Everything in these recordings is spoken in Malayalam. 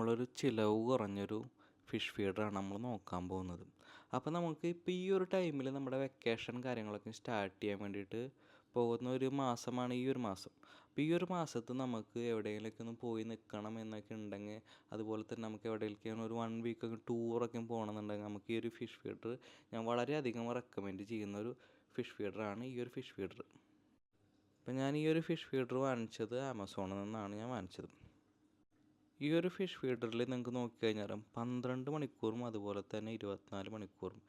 നമ്മളൊരു ചിലവ് കുറഞ്ഞൊരു ഫിഷ് ഫീഡറാണ് നമ്മൾ നോക്കാൻ പോകുന്നത്. അപ്പോൾ നമുക്ക് ഇപ്പോൾ ഈ ഒരു ടൈമിൽ നമ്മുടെ വെക്കേഷൻ കാര്യങ്ങളൊക്കെ സ്റ്റാർട്ട് ചെയ്യാൻ വേണ്ടിയിട്ട് പോകുന്ന ഒരു മാസമാണ് ഈ ഒരു മാസം. അപ്പോൾ ഈ ഒരു മാസത്ത് നമുക്ക് എവിടെയെങ്കിലുമൊക്കെ ഒന്ന് പോയി നിൽക്കണം എന്നൊക്കെ ഉണ്ടെങ്കിൽ, അതുപോലെ തന്നെ നമുക്ക് എവിടെയെങ്കിലും ഒരു 1 വീക്കൊക്കെ ടൂറൊക്കെ പോകണമെന്നുണ്ടെങ്കിൽ നമുക്ക് ഈ ഒരു ഫിഷ് ഫീഡർ ഞാൻ വളരെയധികം റെക്കമെൻഡ് ചെയ്യുന്ന ഒരു ഫിഷ് ഫീഡറാണ് ഈ ഒരു ഫിഷ് ഫീഡർ. അപ്പോൾ ഞാൻ ഈ ഒരു ഫിഷ് ഫീഡർ വാങ്ങിച്ചത് ആമസോണിൽ നിന്നാണ് ഞാൻ വാങ്ങിച്ചത്. ഈ ഒരു ഫിഷ് ഫീഡറിൽ നിങ്ങൾക്ക് നോക്കിക്കഴിഞ്ഞാൽ 12 മണിക്കൂറും അതുപോലെ തന്നെ 24 മണിക്കൂറും.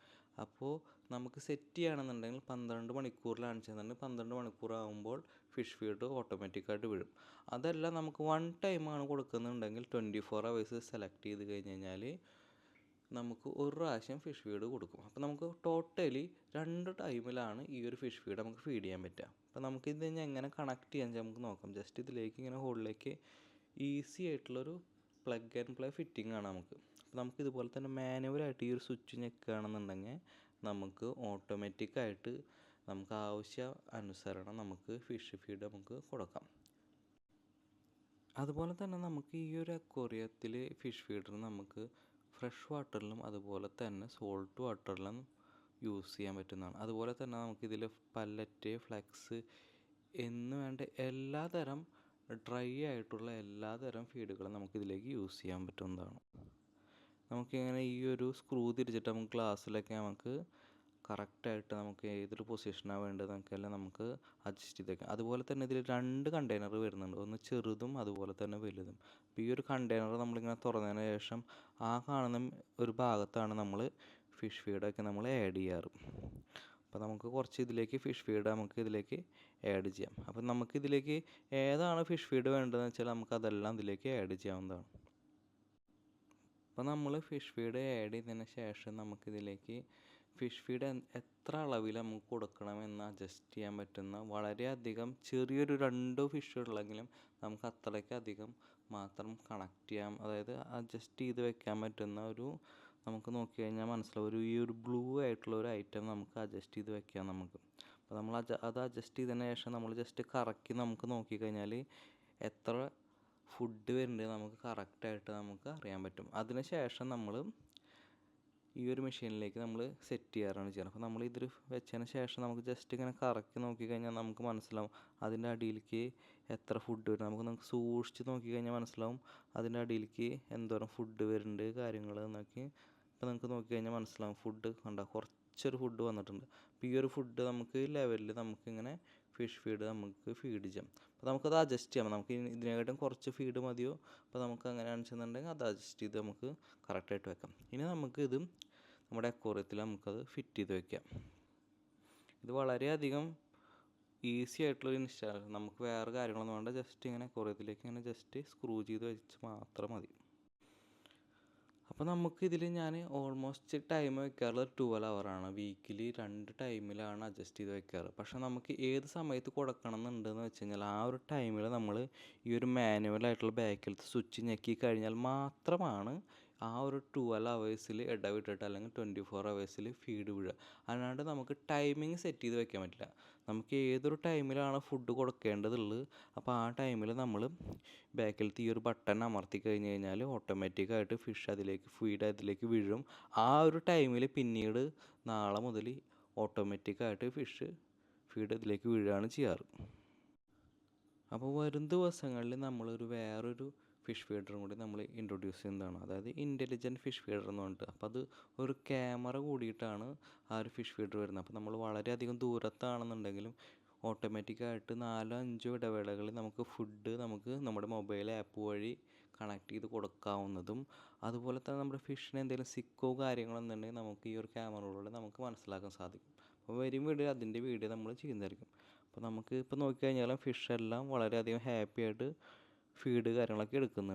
അപ്പോൾ നമുക്ക് സെറ്റ് ചെയ്യുകയാണെന്നുണ്ടെങ്കിൽ 12 മണിക്കൂറിലാണ് ചെയ്യുന്നുണ്ടെങ്കിൽ 12 മണിക്കൂറാകുമ്പോൾ ഫിഷ് ഫീഡ് ഓട്ടോമാറ്റിക്കായിട്ട് വീഴും. അതല്ല നമുക്ക് 1 ടൈമാണ് കൊടുക്കുന്നുണ്ടെങ്കിൽ 24 ഹവേഴ്സ് സെലക്ട് ചെയ്ത് കഴിഞ്ഞ് കഴിഞ്ഞാൽ നമുക്ക് ഒരു പ്രാവശ്യം ഫിഷ് ഫീഡ് കൊടുക്കും. അപ്പോൾ നമുക്ക് ടോട്ടലി 2 ടൈമിലാണ് ഈ ഒരു ഫിഷ് ഫീഡ് നമുക്ക് ഫീഡ് ചെയ്യാൻ പറ്റുക. അപ്പോൾ നമുക്ക് ഇത് എങ്ങനെ കണക്ട് ചെയ്യാൻ നമുക്ക് നോക്കാം. ജസ്റ്റ് ഇതിലേക്ക് ഇങ്ങനെ ഹോളിലേക്ക് ഈസി ആയിട്ടുള്ളൊരു പ്ലഗ് ആൻഡ് പ്ലേ ഫിറ്റിംഗ് ആണ് നമുക്ക്. അപ്പോൾ നമുക്ക് ഇതുപോലെ തന്നെ മാനുവലായിട്ട് ഈ ഒരു സ്വിച്ച് ഞെക്കുകയാണെന്നുണ്ടെങ്കിൽ നമുക്ക് ഓട്ടോമാറ്റിക്കായിട്ട് നമുക്ക് ആവശ്യ അനുസരണം നമുക്ക് ഫിഷ് ഫീഡ് നമുക്ക് കൊടുക്കാം. അതുപോലെ തന്നെ നമുക്ക് ഈ ഒരു അക്വേറിയത്തിൽ ഫിഷ് ഫീഡർ നമുക്ക് ഫ്രഷ് വാട്ടറിലും അതുപോലെ തന്നെ സോൾട്ട് വാട്ടറിലും യൂസ് ചെയ്യാൻ പറ്റുന്നതാണ്. അതുപോലെ തന്നെ നമുക്കിതിൽ പല്ലറ്റ്, ഫ്ലെക്സ് എന്ന് വേണ്ട എല്ലാതരം ഡ്രൈ ആയിട്ടുള്ള എല്ലാതരം ഫീഡുകളും നമുക്കിതിലേക്ക് യൂസ് ചെയ്യാൻ പറ്റുന്നതാണ്. നമുക്കിങ്ങനെ ഈ ഒരു സ്ക്രൂ തിരിച്ചിട്ട് നമുക്ക് ഗ്ലാസ്സിലൊക്കെ നമുക്ക് കറക്റ്റായിട്ട് നമുക്ക് ഏതൊരു പൊസിഷനാണ് വേണ്ടതെന്നൊക്കെയെല്ലാം നമുക്ക് അഡ്ജസ്റ്റ് ചെയ്ത് വയ്ക്കാം. അതുപോലെ തന്നെ ഇതിൽ 2 കണ്ടെയ്നർ വരുന്നുണ്ട്, ഒന്ന് ചെറുതും അതുപോലെ തന്നെ വലുതും. അപ്പോൾ ഈ ഒരു കണ്ടെയ്നർ നമ്മളിങ്ങനെ തുറന്നതിന് ശേഷം ആ കാണുന്ന ഒരു ഭാഗത്താണ് നമ്മൾ ഫിഷ് ഫീഡൊക്കെ നമ്മൾ ആഡ് ചെയ്യാറ്. അപ്പോൾ നമുക്ക് കുറച്ച് ഇതിലേക്ക് ഫിഷ് ഫീഡ് നമുക്ക് ഇതിലേക്ക് ആഡ് ചെയ്യാം. അപ്പം നമുക്കിതിലേക്ക് ഏതാണ് ഫിഷ് ഫീഡ് വേണ്ടതെന്ന് വെച്ചാൽ നമുക്കതെല്ലാം ഇതിലേക്ക് ആഡ് ചെയ്യാവുന്നതാണ്. അപ്പോൾ നമ്മൾ ഫിഷ് ഫീഡ് ആഡ് ചെയ്തതിന് ശേഷം നമുക്കിതിലേക്ക് ഫിഷ് ഫീഡ് എത്ര അളവിൽ നമുക്ക് കൊടുക്കണമെന്ന് അഡ്ജസ്റ്റ് ചെയ്യാൻ പറ്റുന്ന വളരെയധികം ചെറിയൊരു 2 ഫിഷ് ഉള്ളെങ്കിലും നമുക്ക് അത്രയ്ക്കധികം മാത്രം കണക്ട് ചെയ്യാം, അതായത് അഡ്ജസ്റ്റ് ചെയ്ത് വെക്കാൻ പറ്റുന്ന ഒരു നമുക്ക് നോക്കി കഴിഞ്ഞാൽ മനസ്സിലാവും ഈ ഒരു ബ്ലൂ ആയിട്ടുള്ള ഒരു ഐറ്റം നമുക്ക് അഡ്ജസ്റ്റ് ചെയ്ത് വെക്കാം നമുക്ക്. അപ്പോൾ നമ്മൾ അത് അഡ്ജസ്റ്റ് ചെയ്തതിന് ശേഷം നമ്മൾ ജസ്റ്റ് കറക്കി നമുക്ക് നോക്കിക്കഴിഞ്ഞാൽ എത്ര ഫുഡ് വരുന്നുണ്ട് നമുക്ക് കറക്റ്റായിട്ട് നമുക്ക് അറിയാൻ പറ്റും. അതിന് ശേഷം നമ്മൾ ഈ ഒരു മെഷീനിലേക്ക് നമ്മൾ സെറ്റ് ചെയ്യാറാണ് ചെയ്യുന്നത്. അപ്പോൾ നമ്മൾ ഇതിൽ വെച്ചതിന് ശേഷം നമുക്ക് ജസ്റ്റ് ഇങ്ങനെ കറക്കി നോക്കിക്കഴിഞ്ഞാൽ നമുക്ക് മനസ്സിലാവും അതിൻ്റെ അടിയിലേക്ക് എത്ര ഫുഡ് വരും. നമുക്ക് സൂക്ഷിച്ച് നോക്കിക്കഴിഞ്ഞാൽ മനസ്സിലാവും അതിൻ്റെ അടിയിലേക്ക് എന്തോരം ഫുഡ് വരുന്നുണ്ട് കാര്യങ്ങൾ എന്നൊക്കെ. ഇപ്പോൾ നമുക്ക് നോക്കിക്കഴിഞ്ഞാൽ മനസ്സിലാവും ഫുഡ് കണ്ട കുറച്ചൊരു ഫുഡ് വന്നിട്ടുണ്ട്. അപ്പോൾ ഈ ഒരു ഫുഡ് നമുക്ക് ലെവലിൽ നമുക്കിങ്ങനെ ഫിഷ് ഫീഡ് നമുക്ക് ഫീഡ് ചെയ്യാം. അപ്പോൾ നമുക്കത് അഡ്ജസ്റ്റ് ചെയ്യാം. നമുക്ക് ഇതിനെക്കാട്ടും കുറച്ച് ഫീഡ് മതിയോ, അപ്പോൾ നമുക്ക് അങ്ങനെ ആണെന്നുണ്ടെങ്കിൽ അത് അഡ്ജസ്റ്റ് ചെയ്ത് നമുക്ക് കറക്റ്റായിട്ട് വെക്കാം. ഇനി നമുക്കിത് നമ്മുടെ അക്വേറിയത്തിൽ നമുക്കത് ഫിറ്റ് ചെയ്ത് വെക്കാം. ഇത് വളരെയധികം ഈസി ആയിട്ടുള്ളൊരു ഇൻസ്റ്റാളേഷൻ. നമുക്ക് വേറെ കാര്യങ്ങളൊന്നും വേണ്ട, ജസ്റ്റ് ഇങ്ങനെ അക്വേറിയത്തിലേക്ക് ഇങ്ങനെ ജസ്റ്റ് സ്ക്രൂ ചെയ്ത് വെച്ച് മാത്രം മതി. അപ്പോൾ നമുക്കിതിൽ ഞാൻ ഓൾമോസ്റ്റ് ടൈം വെക്കാറുള്ളത് 12 ഹവറാണ്. വീക്കിലി 2 ടൈമിലാണ് അഡ്ജസ്റ്റ് ചെയ്ത് വെക്കാറ്. പക്ഷേ നമുക്ക് ഏത് സമയത്ത് കൊടുക്കണം എന്നുണ്ടെന്ന് വെച്ച് കഴിഞ്ഞാൽ ആ ഒരു ടൈമിൽ നമ്മൾ ഈ ഒരു മാനുവലായിട്ടുള്ള ബാക്കിലത്തെ സ്വിച്ച് ഞെക്കി കഴിഞ്ഞാൽ മാത്രമാണ് ആ ഒരു 12 ഹവേഴ്സിൽ ഇടവിട്ടിട്ട് അല്ലെങ്കിൽ 24 ഹവേഴ്സിൽ ഫീഡ് വീഴുക. അല്ലാണ്ട് നമുക്ക് ടൈമിങ് സെറ്റ് ചെയ്ത് വെക്കാൻ പറ്റില്ല. നമുക്ക് ഏതൊരു ടൈമിലാണ് ഫുഡ് കൊടുക്കേണ്ടതുള്ളത് അപ്പോൾ ആ ടൈമിൽ നമ്മൾ ബാക്കിലത്തെ ഈ ഒരു ബട്ടൺ അമർത്തി കഴിഞ്ഞ് കഴിഞ്ഞാൽ ഓട്ടോമാറ്റിക്കായിട്ട് ഫിഷ് അതിലേക്ക് വീഴും. ആ ഒരു ടൈമിൽ പിന്നീട് നാളെ മുതൽ ഓട്ടോമാറ്റിക്കായിട്ട് ഫിഷ് ഫീഡ് ഇതിലേക്ക് വീഴുകയാണ് ചെയ്യാറ്. അപ്പോൾ വരും ദിവസങ്ങളിൽ നമ്മളൊരു വേറൊരു ഫിഷ് ഫീഡറും കൂടി നമ്മൾ ഇൻട്രൊഡ്യൂസ് ചെയ്യുന്നതാണ്, അതായത് ഇൻ്റലിജൻറ്റ് ഫിഷ് ഫീഡർ എന്ന് പറഞ്ഞിട്ട്. അപ്പോൾ അത് ഒരു ക്യാമറ കൂടിയിട്ടാണ് ആ ഒരു ഫിഷ് ഫീഡർ വരുന്നത്. അപ്പോൾ നമ്മൾ വളരെയധികം ദൂരത്താണെന്നുണ്ടെങ്കിലും ഓട്ടോമാറ്റിക്കായിട്ട് 4-5 ഇടവേളകളിൽ നമുക്ക് ഫുഡ് നമുക്ക് നമ്മുടെ മൊബൈൽ ആപ്പ് വഴി കണക്ട് ചെയ്ത് കൊടുക്കാവുന്നതും, അതുപോലെ തന്നെ നമ്മുടെ ഫിഷിന് എന്തെങ്കിലും സിക്കോ കാര്യങ്ങളോ എന്നുണ്ടെങ്കിൽ നമുക്ക് ഈ ഒരു ക്യാമറയിലൂടെ നമുക്ക് മനസ്സിലാക്കാൻ സാധിക്കും. അപ്പോൾ വരും വീഡിയോ അതിൻ്റെ വീഡിയോ നമ്മൾ ചെയ്യുന്നതായിരിക്കും. അപ്പോൾ നമുക്ക് ഇപ്പോൾ നോക്കിക്കഴിഞ്ഞാൽ ഫിഷ് എല്ലാം വളരെയധികം ഹാപ്പി ആയിട്ട് ഫീഡ് കാര്യങ്ങളൊക്കെ എടുക്കുന്നുണ്ട്.